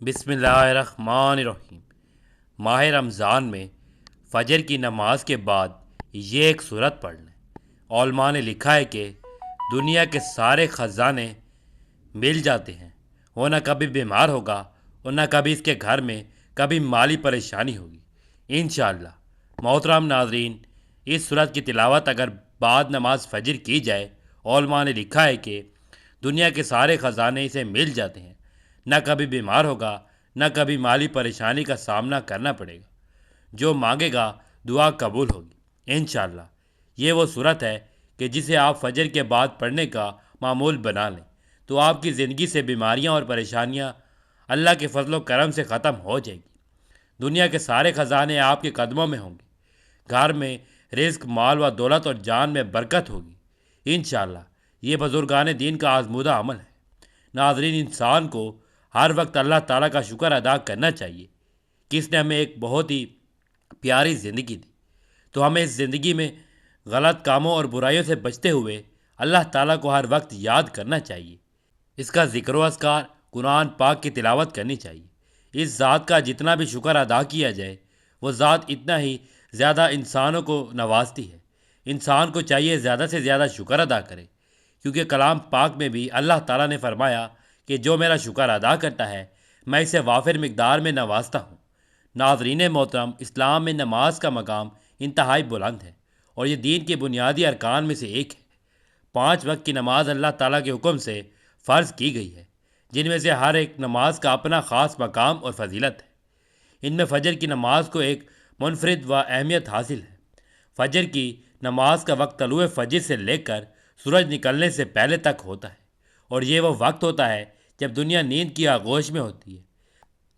بسم اللہ الرحمن الرحیم۔ ماہ رمضان میں فجر کی نماز کے بعد یہ ایک سورت پڑھ لیں۔ علماء نے لکھا ہے کہ دنیا کے سارے خزانے مل جاتے ہیں، وہ نہ کبھی بیمار ہوگا اور نہ کبھی اس کے گھر میں کبھی مالی پریشانی ہوگی انشاءاللہ۔ محترم ناظرین، اس سورت کی تلاوت اگر بعد نماز فجر کی جائے، علماء نے لکھا ہے کہ دنیا کے سارے خزانے اسے مل جاتے ہیں، نہ کبھی بیمار ہوگا نہ کبھی مالی پریشانی کا سامنا کرنا پڑے گا، جو مانگے گا دعا قبول ہوگی انشاءاللہ۔ یہ وہ صورت ہے کہ جسے آپ فجر کے بعد پڑھنے کا معمول بنا لیں تو آپ کی زندگی سے بیماریاں اور پریشانیاں اللہ کے فضل و کرم سے ختم ہو جائیں گی۔ دنیا کے سارے خزانے آپ کے قدموں میں ہوں گے، گھر میں رزق، مال و دولت اور جان میں برکت ہوگی انشاءاللہ۔ یہ بزرگان دین کا آزمودہ عمل ہے۔ ناظرین، انسان کو ہر وقت اللہ تعالیٰ کا شکر ادا کرنا چاہیے کہ اس نے ہمیں ایک بہت ہی پیاری زندگی دی، تو ہمیں اس زندگی میں غلط کاموں اور برائیوں سے بچتے ہوئے اللہ تعالیٰ کو ہر وقت یاد کرنا چاہیے، اس کا ذکر و اذکار، قرآن پاک کی تلاوت کرنی چاہیے۔ اس ذات کا جتنا بھی شکر ادا کیا جائے، وہ ذات اتنا ہی زیادہ انسانوں کو نوازتی ہے۔ انسان کو چاہیے زیادہ سے زیادہ شکر ادا کرے، کیونکہ کلام پاک میں بھی اللہ تعالیٰ نے فرمایا کہ جو میرا شکر ادا کرتا ہے میں اسے وافر مقدار میں نوازتا ہوں۔ ناظرین محترم، اسلام میں نماز کا مقام انتہائی بلند ہے اور یہ دین کے بنیادی ارکان میں سے ایک ہے۔ 5 وقت کی نماز اللہ تعالیٰ کے حکم سے فرض کی گئی ہے، جن میں سے ہر ایک نماز کا اپنا خاص مقام اور فضیلت ہے۔ ان میں فجر کی نماز کو ایک منفرد و اہمیت حاصل ہے۔ فجر کی نماز کا وقت طلوع فجر سے لے کر سورج نکلنے سے پہلے تک ہوتا ہے، اور یہ وہ وقت ہوتا ہے جب دنیا نیند کی آغوش میں ہوتی ہے،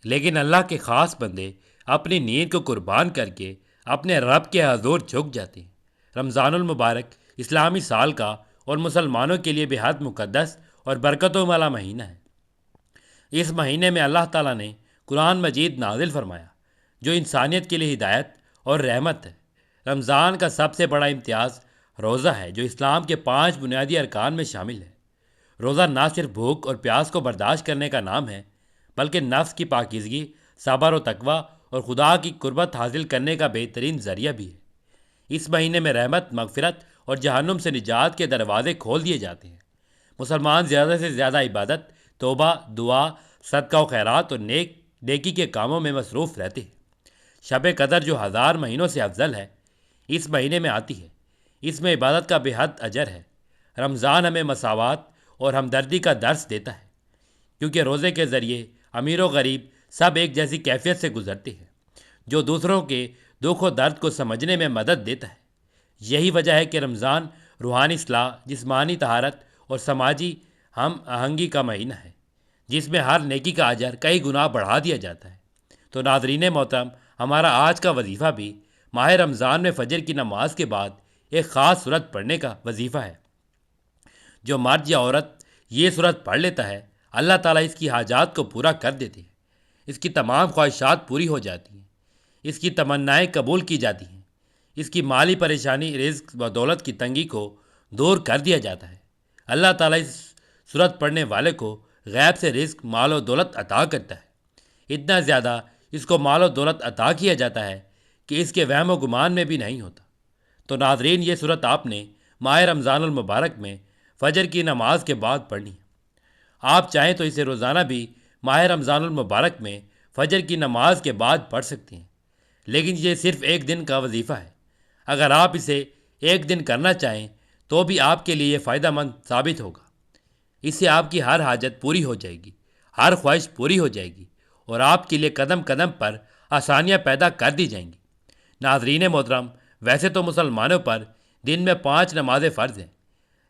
لیکن اللہ کے خاص بندے اپنی نیند کو قربان کر کے اپنے رب کے حضور جھک جاتے ہیں۔ رمضان المبارک اسلامی سال کا اور مسلمانوں کے لیے بے حد مقدس اور برکتوں والا مہینہ ہے۔ اس مہینے میں اللہ تعالیٰ نے قرآن مجید نازل فرمایا، جو انسانیت کے لیے ہدایت اور رحمت ہے۔ رمضان کا سب سے بڑا امتیاز روزہ ہے، جو اسلام کے 5 بنیادی ارکان میں شامل ہے۔ روزہ نہ صرف بھوک اور پیاس کو برداشت کرنے کا نام ہے، بلکہ نفس کی پاکیزگی، صبر و تقوی اور خدا کی قربت حاصل کرنے کا بہترین ذریعہ بھی ہے۔ اس مہینے میں رحمت، مغفرت اور جہنم سے نجات کے دروازے کھول دیے جاتے ہیں۔ مسلمان زیادہ سے زیادہ عبادت، توبہ، دعا، صدقہ و خیرات اور نیکی کے کاموں میں مصروف رہتے ہیں۔ شب قدر، جو 1000 مہینوں سے افضل ہے، اس مہینے میں آتی ہے۔ اس میں عبادت کا بے حد اجر ہے۔ رمضان ہمیں مساوات اور ہمدردی کا درس دیتا ہے، کیونکہ روزے کے ذریعے امیر و غریب سب ایک جیسی کیفیت سے گزرتے ہیں، جو دوسروں کے دکھ و درد کو سمجھنے میں مدد دیتا ہے۔ یہی وجہ ہے کہ رمضان روحانی اصلاح، جسمانی طہارت اور سماجی ہم آہنگی کا مہینہ ہے، جس میں ہر نیکی کا اجر کئی گنا بڑھا دیا جاتا ہے۔ تو ناظرین محترم، ہمارا آج کا وظیفہ بھی ماہ رمضان میں فجر کی نماز کے بعد ایک خاص سورت پڑھنے کا وظیفہ ہے۔ جو مرد یا عورت یہ سورت پڑھ لیتا ہے، اللہ تعالیٰ اس کی حاجات کو پورا کر دیتے ہیں، اس کی تمام خواہشات پوری ہو جاتی ہیں، اس کی تمنائیں قبول کی جاتی ہیں، اس کی مالی پریشانی، رزق و دولت کی تنگی کو دور کر دیا جاتا ہے۔ اللہ تعالیٰ اس سورت پڑھنے والے کو غیب سے رزق، مال و دولت عطا کرتا ہے۔ اتنا زیادہ اس کو مال و دولت عطا کیا جاتا ہے کہ اس کے وہم و گمان میں بھی نہیں ہوتا۔ تو ناظرین، یہ سورت آپ نے ماہ رمضان المبارک میں فجر کی نماز کے بعد پڑھنی ہے۔ آپ چاہیں تو اسے روزانہ بھی ماہ رمضان المبارک میں فجر کی نماز کے بعد پڑھ سکتے ہیں، لیکن یہ صرف ایک دن کا وظیفہ ہے۔ اگر آپ اسے ایک دن کرنا چاہیں تو بھی آپ کے لیے یہ فائدہ مند ثابت ہوگا۔ اس سے آپ کی ہر حاجت پوری ہو جائے گی، ہر خواہش پوری ہو جائے گی، اور آپ کے لیے قدم قدم پر آسانیاں پیدا کر دی جائیں گی۔ ناظرین محترم، ویسے تو مسلمانوں پر دن میں 5 نمازیں فرض ہیں،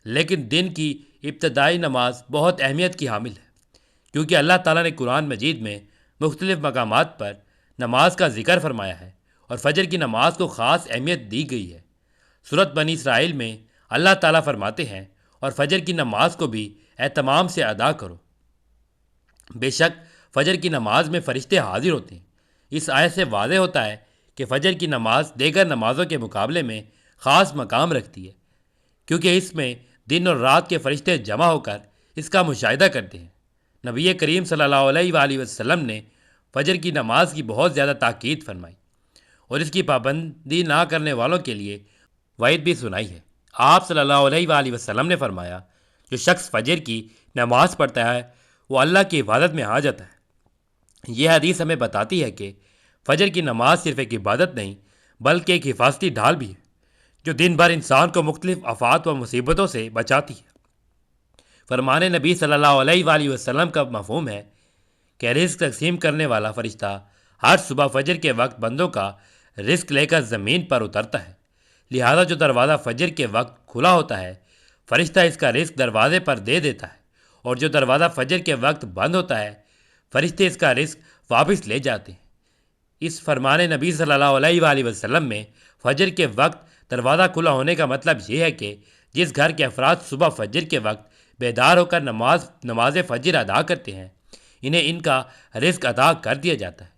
لیکن دن کی ابتدائی نماز بہت اہمیت کی حامل ہے، کیونکہ اللہ تعالیٰ نے قرآن مجید میں مختلف مقامات پر نماز کا ذکر فرمایا ہے اور فجر کی نماز کو خاص اہمیت دی گئی ہے۔ سورۃ بنی اسرائیل میں اللہ تعالیٰ فرماتے ہیں، اور فجر کی نماز کو بھی اہتمام سے ادا کرو۔ بے شک فجر کی نماز میں فرشتے حاضر ہوتے ہیں۔ اس آیت سے واضح ہوتا ہے کہ فجر کی نماز دیگر نمازوں کے مقابلے میں خاص مقام رکھتی ہے، کیونکہ اس میں دن اور رات کے فرشتے جمع ہو کر اس کا مشاہدہ کرتے ہیں۔ نبی کریم صلی اللہ علیہ وآلہ وسلم نے فجر کی نماز کی بہت زیادہ تاکید فرمائی اور اس کی پابندی نہ کرنے والوں کے لیے وعید بھی سنائی ہے۔ آپ صلی اللہ علیہ وآلہ وسلم نے فرمایا، جو شخص فجر کی نماز پڑھتا ہے وہ اللہ کی عبادت میں آ جاتا ہے۔ یہ حدیث ہمیں بتاتی ہے کہ فجر کی نماز صرف ایک عبادت نہیں بلکہ ایک حفاظتی ڈھال بھی ہے جو دن بھر انسان کو مختلف آفات و مصیبتوں سے بچاتی ہے۔ فرمان نبی صلی اللہ علیہ وآلہ وسلم کا مفہوم ہے کہ رزق تقسیم کرنے والا فرشتہ ہر صبح فجر کے وقت بندوں کا رزق لے کر زمین پر اترتا ہے، لہذا جو دروازہ فجر کے وقت کھلا ہوتا ہے فرشتہ اس کا رزق دروازے پر دے دیتا ہے، اور جو دروازہ فجر کے وقت بند ہوتا ہے فرشتے اس کا رزق واپس لے جاتے ہیں۔ اس فرمان نبی صلی اللہ علیہ وآلہ وسلم میں فجر کے وقت دروازہ کھلا ہونے کا مطلب یہ ہے کہ جس گھر کے افراد صبح فجر کے وقت بیدار ہو کر نماز فجر ادا کرتے ہیں انہیں ان کا رزق عطا کر دیا جاتا ہے۔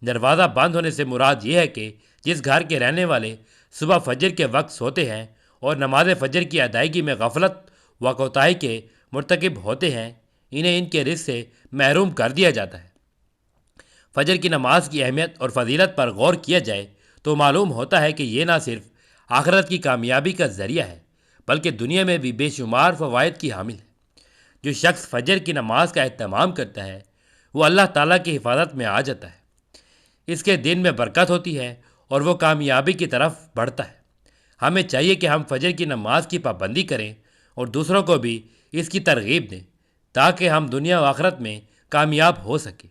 دروازہ بند ہونے سے مراد یہ ہے کہ جس گھر کے رہنے والے صبح فجر کے وقت سوتے ہیں اور نماز فجر کی ادائیگی میں غفلت و کوتاہی کے مرتکب ہوتے ہیں انہیں ان کے رزق سے محروم کر دیا جاتا ہے۔ فجر کی نماز کی اہمیت اور فضیلت پر غور کیا جائے تو معلوم ہوتا ہے کہ یہ نہ صرف آخرت کی کامیابی کا ذریعہ ہے بلکہ دنیا میں بھی بے شمار فوائد کی حامل ہے۔ جو شخص فجر کی نماز کا اہتمام کرتا ہے وہ اللہ تعالیٰ کی حفاظت میں آ جاتا ہے، اس کے دن میں برکت ہوتی ہے اور وہ کامیابی کی طرف بڑھتا ہے۔ ہمیں چاہیے کہ ہم فجر کی نماز کی پابندی کریں اور دوسروں کو بھی اس کی ترغیب دیں تاکہ ہم دنیا و آخرت میں کامیاب ہو سکیں۔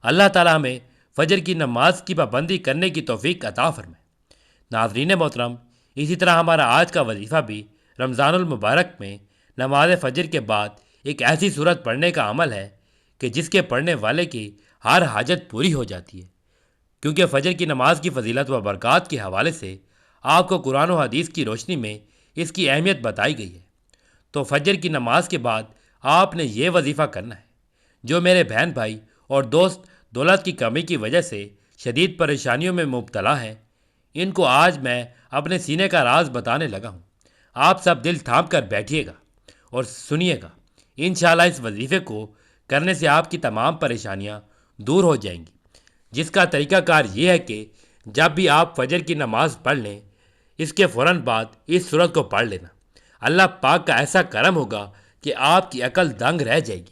اللہ تعالیٰ ہمیں فجر کی نماز کی پابندی کرنے کی توفیق عطا فرمائے۔ ناظرین محترم، اسی طرح ہمارا آج کا وظیفہ بھی رمضان المبارک میں نماز فجر کے بعد ایک ایسی سورت پڑھنے کا عمل ہے کہ جس کے پڑھنے والے کی ہر حاجت پوری ہو جاتی ہے، کیونکہ فجر کی نماز کی فضیلت و برکات کے حوالے سے آپ کو قرآن و حدیث کی روشنی میں اس کی اہمیت بتائی گئی ہے۔ تو فجر کی نماز کے بعد آپ نے یہ وظیفہ کرنا ہے۔ جو میرے بہن بھائی اور دوست دولت کی کمی کی وجہ سے شدید پریشانیوں میں مبتلا ہیں، ان کو آج میں اپنے سینے کا راز بتانے لگا ہوں۔ آپ سب دل تھام کر بیٹھیے گا اور سنیے گا۔ انشاءاللہ اس وظیفے کو کرنے سے آپ کی تمام پریشانیاں دور ہو جائیں گی۔ جس کا طریقہ کار یہ ہے کہ جب بھی آپ فجر کی نماز پڑھ لیں اس کے فوراً بعد اس سورت کو پڑھ لینا۔ اللہ پاک کا ایسا کرم ہوگا کہ آپ کی عقل دنگ رہ جائے گی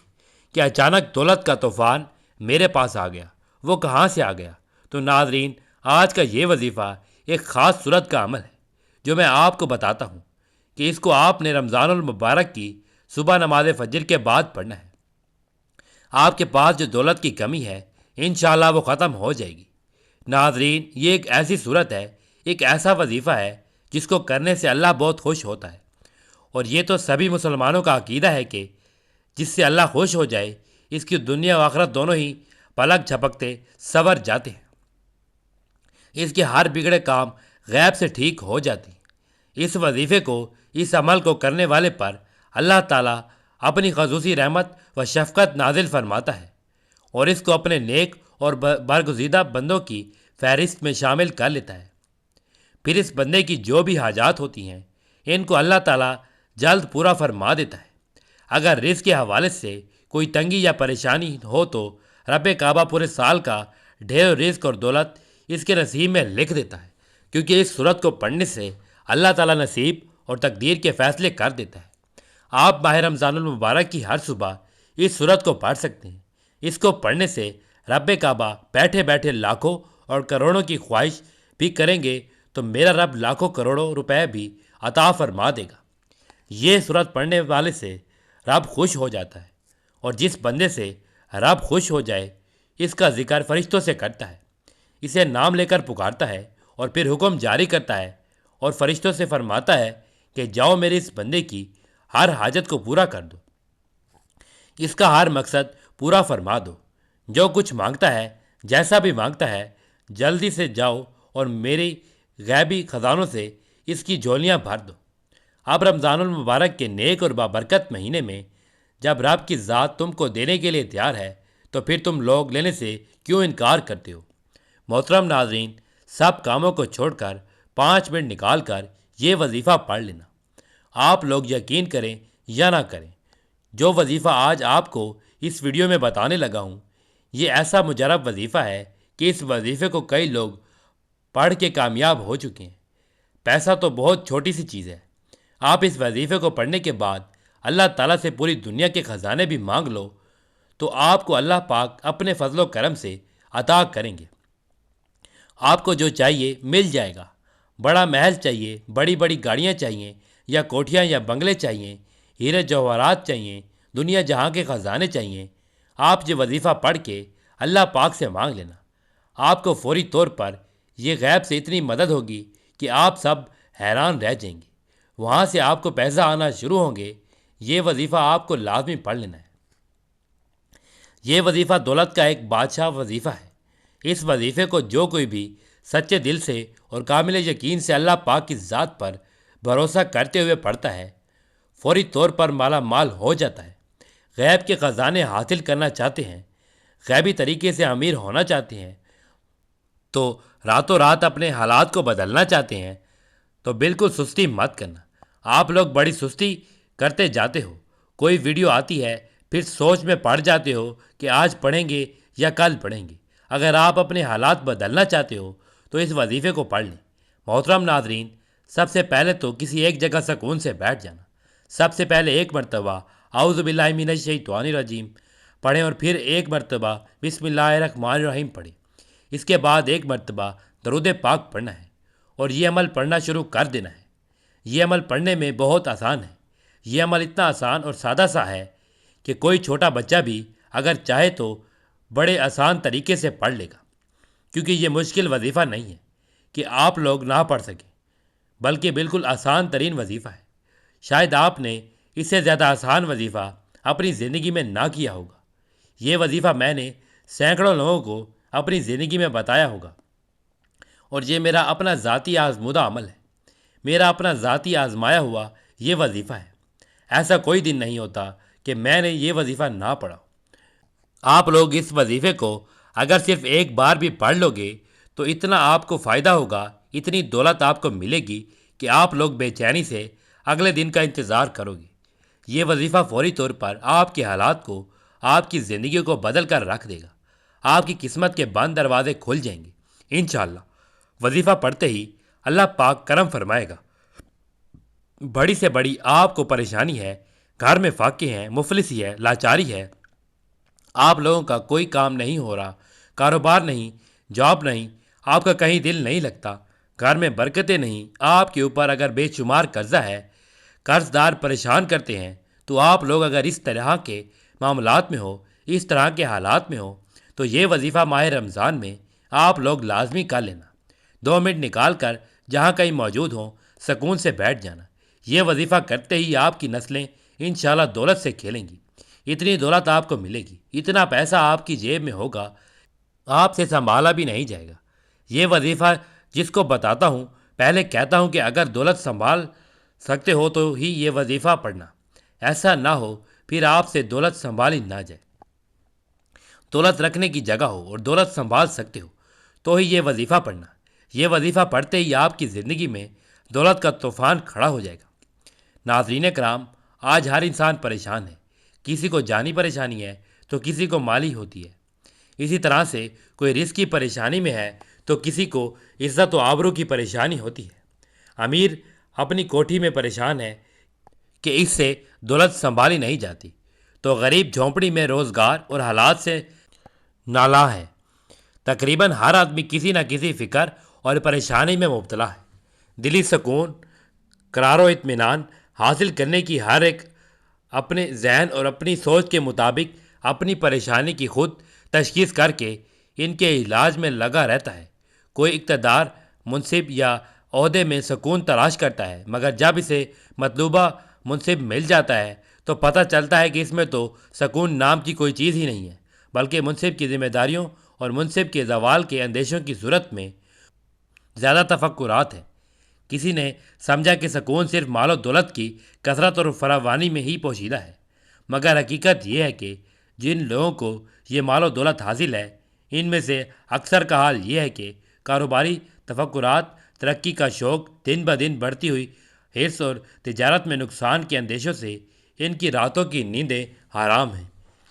کہ اچانک دولت کا طوفان میرے پاس آ گیا، وہ کہاں سے آ گیا؟ تو ناظرین، آج کا یہ وظیفہ ایک خاص سورت کا عمل ہے جو میں آپ کو بتاتا ہوں کہ اس کو آپ نے رمضان المبارک کی صبح نماز فجر کے بعد پڑھنا ہے۔ آپ کے پاس جو دولت کی کمی ہے انشاءاللہ وہ ختم ہو جائے گی۔ ناظرین، یہ ایک ایسی صورت ہے، ایک ایسا وظیفہ ہے جس کو کرنے سے اللہ بہت خوش ہوتا ہے، اور یہ تو سبھی مسلمانوں کا عقیدہ ہے کہ جس سے اللہ خوش ہو جائے اس کی دنیا و آخرت دونوں ہی پلک جھپکتے سنور جاتے ہیں، اس کے ہر بگڑے کام غیب سے ٹھیک ہو جاتی ہیں۔ اس وظیفے کو، اس عمل کو کرنے والے پر اللہ تعالیٰ اپنی خصوصی رحمت و شفقت نازل فرماتا ہے اور اس کو اپنے نیک اور برگزیدہ بندوں کی فہرست میں شامل کر لیتا ہے۔ پھر اس بندے کی جو بھی حاجات ہوتی ہیں ان کو اللہ تعالیٰ جلد پورا فرما دیتا ہے۔ اگر رزق کے حوالے سے کوئی تنگی یا پریشانی ہو تو رب کعبہ پورے سال کا ڈھیر رزق اور دولت اس کے نصیب میں لکھ دیتا ہے، کیونکہ اس سورت کو پڑھنے سے اللہ تعالیٰ نصیب اور تقدیر کے فیصلے کر دیتا ہے۔ آپ ماہ رمضان المبارک کی ہر صبح اس سورت کو پڑھ سکتے ہیں۔ اس کو پڑھنے سے رب کعبہ بیٹھے بیٹھے لاکھوں اور کروڑوں کی خواہش بھی کریں گے تو میرا رب لاکھوں کروڑوں روپے بھی عطا فرما دے گا۔ یہ سورت پڑھنے والے سے رب خوش ہو جاتا ہے، اور جس بندے سے رب خوش ہو جائے اس کا ذکر فرشتوں سے کرتا ہے، اسے نام لے کر پکارتا ہے اور پھر حکم جاری کرتا ہے اور فرشتوں سے فرماتا ہے کہ جاؤ میرے اس بندے کی ہر حاجت کو پورا کر دو، اس کا ہر مقصد پورا فرما دو، جو کچھ مانگتا ہے، جیسا بھی مانگتا ہے، جلدی سے جاؤ اور میری غیبی خزانوں سے اس کی جھولیاں بھر دو۔ اب رمضان المبارک کے نیک اور بابرکت مہینے میں جب رب کی ذات تم کو دینے کے لیے تیار ہے تو پھر تم لوگ لینے سے کیوں انکار کرتے ہو؟ محترم ناظرین، سب کاموں کو چھوڑ کر 5 منٹ نکال کر یہ وظیفہ پڑھ لینا۔ آپ لوگ یقین کریں یا نہ کریں، جو وظیفہ آج آپ کو اس ویڈیو میں بتانے لگا ہوں یہ ایسا مجرب وظیفہ ہے کہ اس وظیفے کو کئی لوگ پڑھ کے کامیاب ہو چکے ہیں۔ پیسہ تو بہت چھوٹی سی چیز ہے۔ آپ اس وظیفے کو پڑھنے کے بعد اللہ تعالیٰ سے پوری دنیا کے خزانے بھی مانگ لو تو آپ کو اللہ پاک اپنے فضل و کرم سے عطا کریں گے۔ آپ کو جو چاہیے مل جائے گا۔ بڑا محل چاہیے، بڑی بڑی گاڑیاں چاہیے، یا کوٹھیاں یا بنگلے چاہیے، ہیرے جواہرات چاہیے، دنیا جہاں کے خزانے چاہیے، آپ یہ وظیفہ پڑھ کے اللہ پاک سے مانگ لینا۔ آپ کو فوری طور پر یہ غیب سے اتنی مدد ہوگی کہ آپ سب حیران رہ جائیں گے۔ وہاں سے آپ کو پیسہ آنا شروع ہوں گے۔ یہ وظیفہ آپ کو لازمی پڑھ لینا ہے۔ یہ وظیفہ دولت کا ایک بادشاہ وظیفہ ہے۔ اس وظیفے کو جو کوئی بھی سچے دل سے اور کامل یقین سے اللہ پاک کی ذات پر بھروسہ کرتے ہوئے پڑھتا ہے، فوری طور پر مالا مال ہو جاتا ہے۔ غیب کے خزانے حاصل کرنا چاہتے ہیں، غیبی طریقے سے امیر ہونا چاہتے ہیں، تو راتوں رات اپنے حالات کو بدلنا چاہتے ہیں، تو بالکل سستی مت کرنا۔ آپ لوگ بڑی سستی کرتے جاتے ہو۔ کوئی ویڈیو آتی ہے، پھر سوچ میں پڑ جاتے ہو کہ آج پڑھیں گے یا کل پڑھیں گے۔ اگر آپ اپنے حالات بدلنا چاہتے ہو تو اس وظیفے کو پڑھ لیں۔ محترم ناظرین، سب سے پہلے تو کسی ایک جگہ سکون سے بیٹھ جانا۔ سب سے پہلے ایک مرتبہ اعوذ باللہ من الشیطان الرجیم پڑھیں، اور پھر ایک مرتبہ بسم اللہ الرحمن الرحیم پڑھیں۔ اس کے بعد ایک مرتبہ درود پاک پڑھنا ہے اور یہ عمل پڑھنا شروع کر دینا ہے۔ یہ عمل پڑھنے میں بہت آسان ہے۔ یہ عمل اتنا آسان اور سادہ سا ہے کہ کوئی چھوٹا بچہ بھی اگر چاہے تو بڑے آسان طریقے سے پڑھ لے گا، کیونکہ یہ مشکل وظیفہ نہیں ہے کہ آپ لوگ نہ پڑھ سکیں، بلکہ بالکل آسان ترین وظیفہ ہے۔ شاید آپ نے اس سے زیادہ آسان وظیفہ اپنی زندگی میں نہ کیا ہوگا۔ یہ وظیفہ میں نے سینکڑوں لوگوں کو اپنی زندگی میں بتایا ہوگا، اور یہ میرا اپنا ذاتی آزمودہ عمل ہے، میرا اپنا ذاتی آزمایا ہوا یہ وظیفہ ہے۔ ایسا کوئی دن نہیں ہوتا کہ میں نے یہ وظیفہ نہ پڑھا۔ آپ لوگ اس وظیفے کو اگر صرف ایک بار بھی پڑھ لو گے تو اتنا آپ کو فائدہ ہوگا، اتنی دولت آپ کو ملے گی کہ آپ لوگ بے چینی سے اگلے دن کا انتظار کرو گے۔ یہ وظیفہ فوری طور پر آپ کے حالات کو، آپ کی زندگی کو بدل کر رکھ دے گا۔ آپ کی قسمت کے بند دروازے کھل جائیں گے انشاءاللہ۔ وظیفہ پڑھتے ہی اللہ پاک کرم فرمائے گا۔ بڑی سے بڑی آپ کو پریشانی ہے، گھر میں فاقے ہیں، مفلسی ہے، لاچاری ہے، آپ لوگوں کا کوئی کام نہیں ہو رہا، کاروبار نہیں، جاب نہیں، آپ کا کہیں دل نہیں لگتا، گھر میں برکتیں نہیں، آپ کے اوپر اگر بے شمار قرضہ ہے، قرض دار پریشان کرتے ہیں، تو آپ لوگ اگر اس طرح کے معاملات میں ہو، اس طرح کے حالات میں ہو، تو یہ وظیفہ ماہ رمضان میں آپ لوگ لازمی کر لینا۔ 2 منٹ نکال کر جہاں کہیں موجود ہوں سکون سے بیٹھ جانا۔ یہ وظیفہ کرتے ہی آپ کی نسلیں انشاءاللہ دولت سے کھیلیں گی۔ اتنی دولت آپ کو ملے گی، اتنا پیسہ آپ کی جیب میں ہوگا، آپ سے سنبھالا بھی نہیں جائے گا۔ یہ وظیفہ جس کو بتاتا ہوں، پہلے کہتا ہوں کہ اگر دولت سنبھال سکتے ہو تو ہی یہ وظیفہ پڑھنا، ایسا نہ ہو پھر آپ سے دولت سنبھالی نہ جائے۔ دولت رکھنے کی جگہ ہو اور دولت سنبھال سکتے ہو تو ہی یہ وظیفہ پڑھنا۔ یہ وظیفہ پڑھتے ہی آپ کی زندگی میں دولت کا طوفان کھڑا ہو جائے گا۔ ناظرین کرام، آج ہر انسان پریشان ہے، کسی کو جانی پریشانی ہے تو کسی کو مالی ہوتی ہے۔ اسی طرح سے کوئی رزق کی پریشانی میں ہے تو کسی کو عزت و آبرو کی پریشانی ہوتی ہے۔ امیر اپنی کوٹھی میں پریشان ہے کہ اس سے دولت سنبھالی نہیں جاتی، تو غریب جھونپڑی میں روزگار اور حالات سے نالاں ہے۔ تقریباً ہر آدمی کسی نہ کسی فکر اور پریشانی میں مبتلا ہے۔ دلی سکون، قرار و اطمینان حاصل کرنے کی ہر ایک اپنے ذہن اور اپنی سوچ کے مطابق اپنی پریشانی کی خود تشخیص کر کے ان کے علاج میں لگا رہتا ہے۔ کوئی اقتدار، منصب یا عہدے میں سکون تلاش کرتا ہے، مگر جب اسے مطلوبہ منصب مل جاتا ہے تو پتہ چلتا ہے کہ اس میں تو سکون نام کی کوئی چیز ہی نہیں ہے، بلکہ منصب کی ذمہ داریوں اور منصب کے زوال کے اندیشوں کی صورت میں زیادہ تفکرات ہیں۔ کسی نے سمجھا کہ سکون صرف مال و دولت کی کثرت اور فراوانی میں ہی پوشیدہ ہے، مگر حقیقت یہ ہے کہ جن لوگوں کو یہ مال و دولت حاصل ہے، ان میں سے اکثر کا حال یہ ہے کہ کاروباری تفکرات، ترقی کا شوق، دن بدن بڑھتی ہوئی حرص اور تجارت میں نقصان کے اندیشوں سے ان کی راتوں کی نیندیں حرام ہیں۔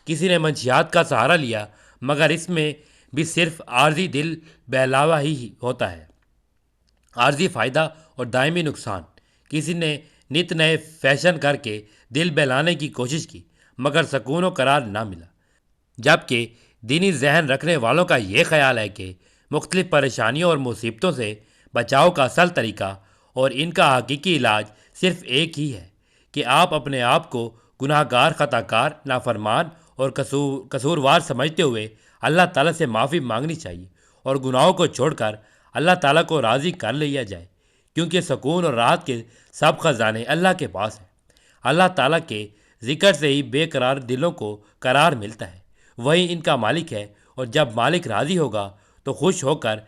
کسی نے منشیات کا سہارا لیا، مگر اس میں بھی صرف عارضی دل بہلاوا ہی ہوتا ہے، عارضی فائدہ اور دائمی نقصان۔ کسی نے نت نئے فیشن کر کے دل بہلانے کی کوشش کی، مگر سکون و قرار نہ ملا، جبکہ دینی ذہن رکھنے والوں کا یہ خیال ہے کہ مختلف پریشانیوں اور مصیبتوں سے بچاؤ کا اصل طریقہ اور ان کا حقیقی علاج صرف ایک ہی ہے کہ آپ اپنے آپ کو گناہ گار، خطا کار، نافرمان اور قصوروار سمجھتے ہوئے اللہ تعالیٰ سے معافی مانگنی چاہیے اور گناہوں کو چھوڑ کر اللہ تعالیٰ کو راضی کر لیا جائے، کیونکہ سکون اور راحت کے سب خزانے اللہ کے پاس ہیں۔ اللہ تعالیٰ کے ذکر سے ہی بے قرار دلوں کو قرار ملتا ہے، وہی ان کا مالک ہے، اور جب مالک راضی ہوگا تو خوش ہو کر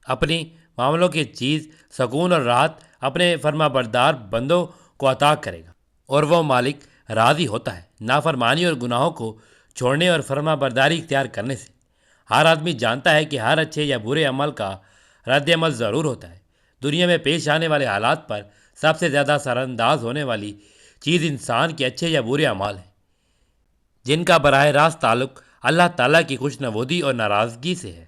اپنی معاملوں کی چیز سکون اور راحت اپنے فرما بردار بندوں کو عطا کرے گا، اور وہ مالک راضی ہوتا ہے نافرمانی اور گناہوں کو چھوڑنے اور فرما برداری اختیار کرنے سے۔ ہر آدمی جانتا ہے کہ ہر اچھے یا برے عمل کا رد عمل ضرور ہوتا ہے۔ دنیا میں پیش آنے والے حالات پر سب سے زیادہ اثر انداز ہونے والی چیز انسان کے اچھے یا برے اعمال ہیں، جن کا براہ راست تعلق اللہ تعالیٰ کی خوش نودی اور ناراضگی سے ہے۔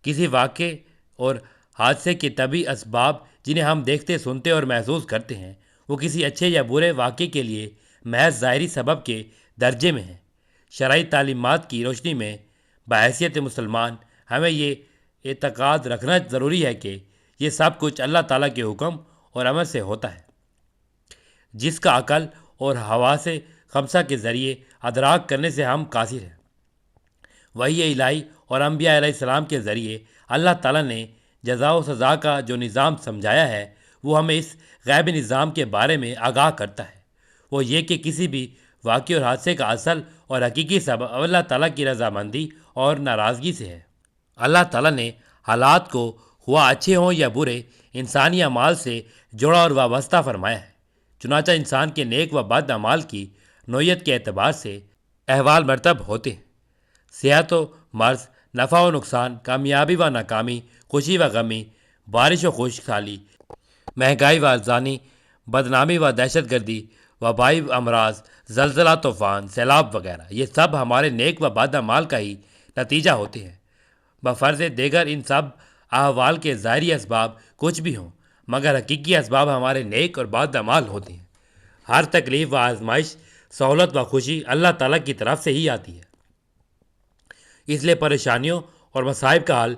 کسی واقعے اور حادثے کے طبعی اسباب جنہیں ہم دیکھتے، سنتے اور محسوس کرتے ہیں، وہ کسی اچھے یا برے واقعے کے لیے محض ظاہری سبب کے درجے میں ہیں۔ شرعی تعلیمات کی روشنی میں بحیثیت مسلمان ہمیں یہ اعتقاد رکھنا ضروری ہے کہ یہ سب کچھ اللہ تعالیٰ کے حکم اور امر سے ہوتا ہے، جس کا عقل اور حواس خمسہ کے ذریعے ادراک کرنے سے ہم قاصر ہیں۔ وحی الہی اور انبیاء علیہ السلام کے ذریعے اللہ تعالیٰ نے جزا و سزا کا جو نظام سمجھایا ہے، وہ ہمیں اس غیبی نظام کے بارے میں آگاہ کرتا ہے۔ وہ یہ کہ کسی بھی واقعے اور حادثے کا اصل اور حقیقی سبب اللہ تعالیٰ کی رضامندی اور ناراضگی سے ہے۔ اللہ تعالیٰ نے حالات کو ہوا اچھے ہوں یا برے انسانی اعمال سے جوڑا اور وابستہ فرمایا ہے۔ چنانچہ انسان کے نیک و بد اعمال کی نوعیت کے اعتبار سے احوال مرتب ہوتے ہیں۔ صحت و مرض، نفع و نقصان، کامیابی و ناکامی، خوشی و غمی، بارش و خشک، مہنگائی و ارزانی، بدنامی و دہشت گردی، وبائی امراض، زلزلہ، طوفان، سیلاب وغیرہ، یہ سب ہمارے نیک و بد اعمال کا ہی نتیجہ ہوتے ہیں۔ بفرض دیگر ان سب احوال کے ظاہری اسباب کچھ بھی ہوں، مگر حقیقی اسباب ہمارے نیک اور بد اعمال ہوتے ہیں۔ ہر تکلیف و آزمائش، سہولت و خوشی اللہ تعالیٰ کی طرف سے ہی آتی ہے۔ اس لیے پریشانیوں اور مصائب کا حل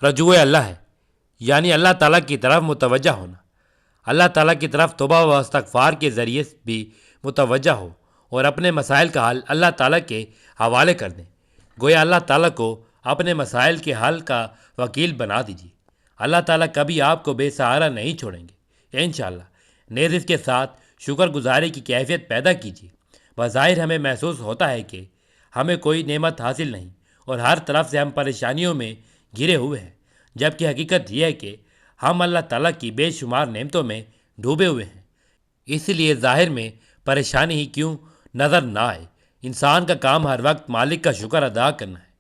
رجوع اللہ ہے، یعنی اللہ تعالیٰ کی طرف متوجہ ہونا۔ اللہ تعالیٰ کی طرف توبہ و استغفار کے ذریعے بھی متوجہ ہو اور اپنے مسائل کا حل اللہ تعالیٰ کے حوالے کر دیں۔ گویا اللہ تعالیٰ کو اپنے مسائل کے حل کا وکیل بنا دیجیے۔ اللہ تعالیٰ کبھی آپ کو بے سہارا نہیں چھوڑیں گے، انشاءاللہ۔ نیز اس کے ساتھ شکر گزاری کی کیفیت پیدا کیجیے۔ بظاہر ہمیں محسوس ہوتا ہے کہ ہمیں کوئی نعمت حاصل نہیں اور ہر طرف سے ہم پریشانیوں میں گھرے ہوئے ہیں، جبکہ حقیقت یہ ہے کہ ہم اللہ تعالیٰ کی بے شمار نعمتوں میں ڈوبے ہوئے ہیں۔ اس لیے ظاہر میں پریشانی ہی کیوں نظر نہ آئے، انسان کا کام ہر وقت مالک کا شکر ادا کرنا ہے۔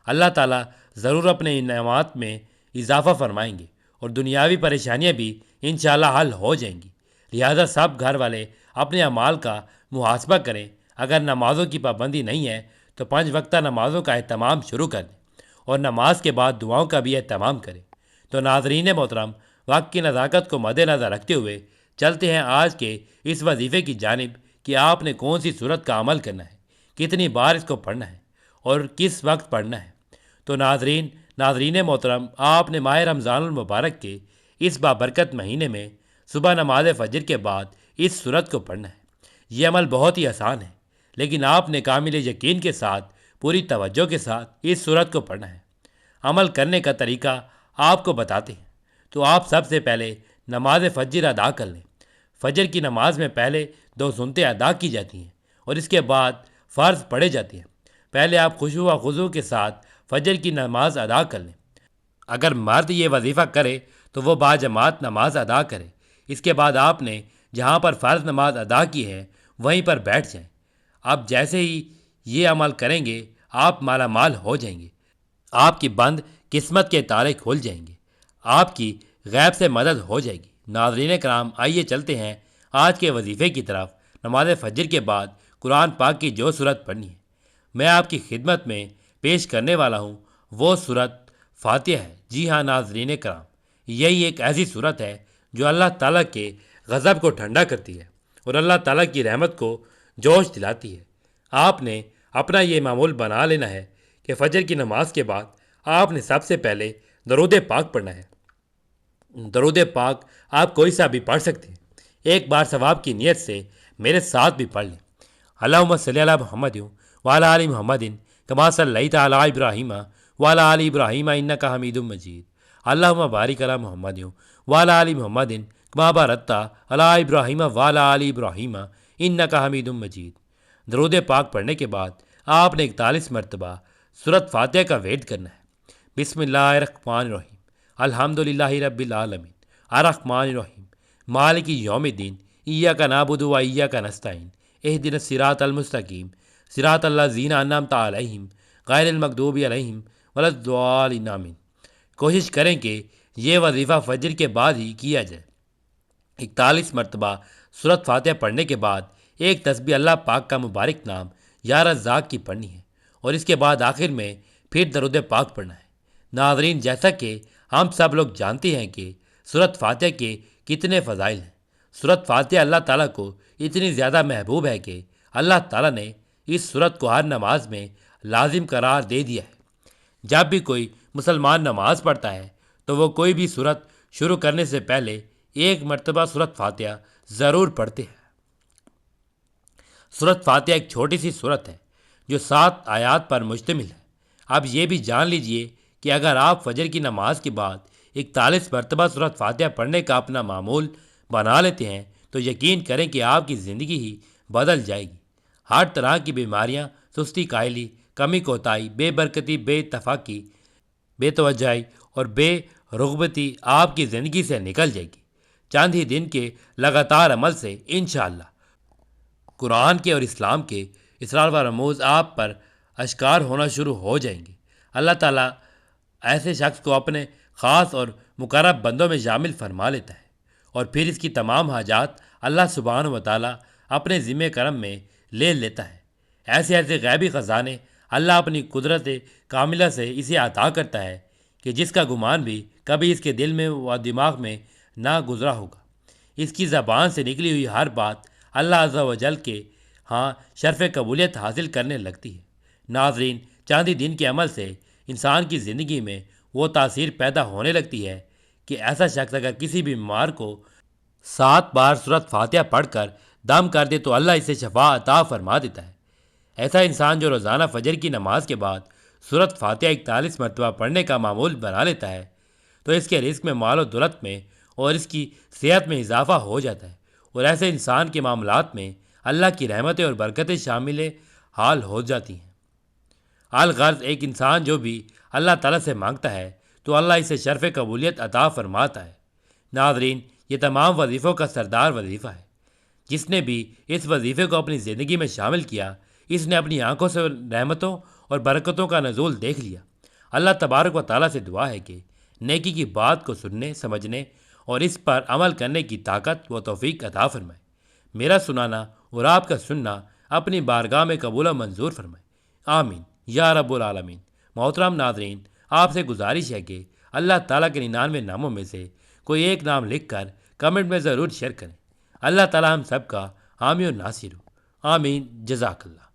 اللہ تعالیٰ ضرور اپنے انعامات میں اضافہ فرمائیں گے اور دنیاوی پریشانیاں بھی انشاءاللہ حل ہو جائیں گی۔ لہذا سب گھر والے اپنے اعمال کا محاسبہ کریں۔ اگر نمازوں کی پابندی نہیں ہے تو 5 وقتہ نمازوں کا اہتمام شروع کر دیں اور نماز کے بعد دعاؤں کا بھی اہتمام کریں۔ تو ناظرین محترم، وقت کی نزاکت کو مد نظر رکھتے ہوئے چلتے ہیں آج کے اس وظیفے کی جانب کہ آپ نے کون سی صورت کا عمل کرنا ہے، کتنی بار اس کو پڑھنا ہے اور کس وقت پڑھنا ہے۔ تو ناظرین محترم، آپ نے ماہ رمضان المبارک کے اس بابرکت مہینے میں صبح نماز فجر کے بعد اس صورت کو پڑھنا ہے۔ یہ عمل بہت ہی آسان ہے، لیکن آپ نے کامل یقین کے ساتھ، پوری توجہ کے ساتھ اس صورت کو پڑھنا ہے۔ عمل کرنے کا طریقہ آپ کو بتاتے ہیں۔ تو آپ سب سے پہلے نماز فجر ادا کر لیں۔ فجر کی نماز میں پہلے 2 سنتیں ادا کی جاتی ہیں اور اس کے بعد فرض پڑھے جاتے ہیں۔ پہلے آپ خشوع و خضوع کے ساتھ فجر کی نماز ادا کر لیں۔ اگر مرد یہ وظیفہ کرے تو وہ باجماعت نماز ادا کرے۔ اس کے بعد آپ نے جہاں پر فرض نماز ادا کی ہے وہیں پر بیٹھ جائیں۔ اب جیسے ہی یہ عمل کریں گے آپ مالا مال ہو جائیں گے، آپ کی بند قسمت کے تالے کھل جائیں گے، آپ کی غیب سے مدد ہو جائے گی۔ ناظرین کرام، آئیے چلتے ہیں آج کے وظیفے کی طرف۔ نماز فجر کے بعد قرآن پاک کی جو صورت پڑھنی ہے میں آپ کی خدمت میں پیش کرنے والا ہوں وہ صورت فاتحہ ہے۔ جی ہاں ناظرین کرام، یہی ایک ایسی صورت ہے جو اللہ تعالیٰ کے غضب کو ٹھنڈا کرتی ہے اور اللہ تعالیٰ کی رحمت کو جوش دلاتی ہے۔ آپ نے اپنا یہ معمول بنا لینا ہے کہ فجر کی نماز کے بعد آپ نے سب سے پہلے درود پاک پڑھنا ہے۔ درود پاک آپ کوئی سا بھی پڑھ سکتے ہیں، ایک بار ثواب کی نیت سے میرے ساتھ بھی پڑھ لیں۔ اللہم صلی علی محمد وعلی آل محمد کما صلیت علی ابراہیم وعلی آل ابراہیم انک حمید مجید۔ اللہم بارک علی محمد وعلی آل محمد کما بارکت علی ابراہیم وعلی آل ابراہیم انک حمید مجید۔ درود پاک پڑھنے کے بعد آپ نے 41 مرتبہ سورۃ فاتحہ کا وید کرنا ہے۔ بسم اللہ الرحمن الرحیم، الحمد للہ رب العالمین، الرحمن الرحیم، مالک یوم الدین، ایاک نعبد و ایاک نستعین، اہدنا الصراط المستقیم، صراط الذین انعمت علیہم غیر المغضوب علیہم ولا الضالین آمین۔ کوشش کریں کہ یہ وظیفہ فجر کے بعد ہی کیا جائے۔ 41 مرتبہ سورۃ فاتحہ پڑھنے کے بعد ایک تسبیح اللہ پاک کا مبارک نام یا رزاق کی پڑھنی ہے اور اس کے بعد آخر میں پھر درود پاک پڑھنا ہے۔ ناظرین، جیسا کہ ہم سب لوگ جانتے ہیں کہ سورۃ فاتحہ کے کتنے فضائل ہیں۔ سورۃ فاتحہ اللہ تعالیٰ کو اتنی زیادہ محبوب ہے کہ اللہ تعالیٰ نے اس سورت کو ہر نماز میں لازم قرار دے دیا ہے۔ جب بھی کوئی مسلمان نماز پڑھتا ہے تو وہ کوئی بھی سورت شروع کرنے سے پہلے ایک مرتبہ سورۃ فاتحہ ضرور پڑھتے ہیں۔ سورۃ فاتحہ ایک چھوٹی سی سورت ہے جو 7 آیات پر مشتمل ہے۔ اب یہ بھی جان لیجئے کہ اگر آپ فجر کی نماز کے بعد 41 مرتبہ سورۃ فاتحہ پڑھنے کا اپنا معمول بنا لیتے ہیں تو یقین کریں کہ آپ کی زندگی ہی بدل جائے گی۔ ہر طرح کی بیماریاں، سستی کاہلی، کمی کوتاہی، بے برکتی، بے اتفاقی، بے توجہی اور بے رغبتی آپ کی زندگی سے نکل جائے گی۔ چند ہی دن کے لگاتار عمل سے انشاءاللہ قرآن کے اور اسلام کے اسرار و رموز آپ پر اشکار ہونا شروع ہو جائیں گے۔ اللہ تعالیٰ ایسے شخص کو اپنے خاص اور مقرب بندوں میں شامل فرما لیتا ہے اور پھر اس کی تمام حاجات اللہ سبحانہ و تعالیٰ اپنے ذمہ کرم میں لے لیتا ہے۔ ایسے ایسے غیبی خزانے اللہ اپنی قدرت کاملہ سے اسے عطا کرتا ہے کہ جس کا گمان بھی کبھی اس کے دل میں و دماغ میں نہ گزرا ہوگا۔ اس کی زبان سے نکلی ہوئی ہر بات اللہ عز و جل کے ہاں شرف قبولیت حاصل کرنے لگتی ہے۔ ناظرین، چاند ہی دن کے عمل سے انسان کی زندگی میں وہ تاثیر پیدا ہونے لگتی ہے کہ ایسا شخص اگر کسی بیمار کو 7 بار سورۃ فاتحہ پڑھ کر دم کر دے تو اللہ اسے شفا عطا فرما دیتا ہے۔ ایسا انسان جو روزانہ فجر کی نماز کے بعد سورۃ فاتحہ 41 مرتبہ پڑھنے کا معمول بنا لیتا ہے تو اس کے رزق میں، مال و دولت میں اور اس کی صحت میں اضافہ ہو جاتا ہے اور ایسے انسان کے معاملات میں اللہ کی رحمتیں اور برکتیں شامل حال ہو جاتی ہیں۔ الغرض ایک انسان جو بھی اللہ تعالیٰ سے مانگتا ہے تو اللہ اسے شرف قبولیت عطا فرماتا ہے۔ ناظرین، یہ تمام وظیفوں کا سردار وظیفہ ہے۔ جس نے بھی اس وظیفے کو اپنی زندگی میں شامل کیا اس نے اپنی آنکھوں سے رحمتوں اور برکتوں کا نزول دیکھ لیا۔ اللہ تبارک و تعالیٰ سے دعا ہے کہ نیکی کی بات کو سننے، سمجھنے اور اس پر عمل کرنے کی طاقت و توفیق عطا فرمائے۔ میرا سنانا اور آپ کا سننا اپنی بارگاہ میں قبول و منظور فرمائے، آمین یا رب العالمین۔ محترم ناظرین، آپ سے گزارش ہے کہ اللہ تعالیٰ کے 99 ناموں میں سے کوئی ایک نام لکھ کر کمنٹ میں ضرور شیئر کریں۔ اللہ تعالیٰ ہم سب کا حامی و ناصر ہو، آمین، جزاک اللہ۔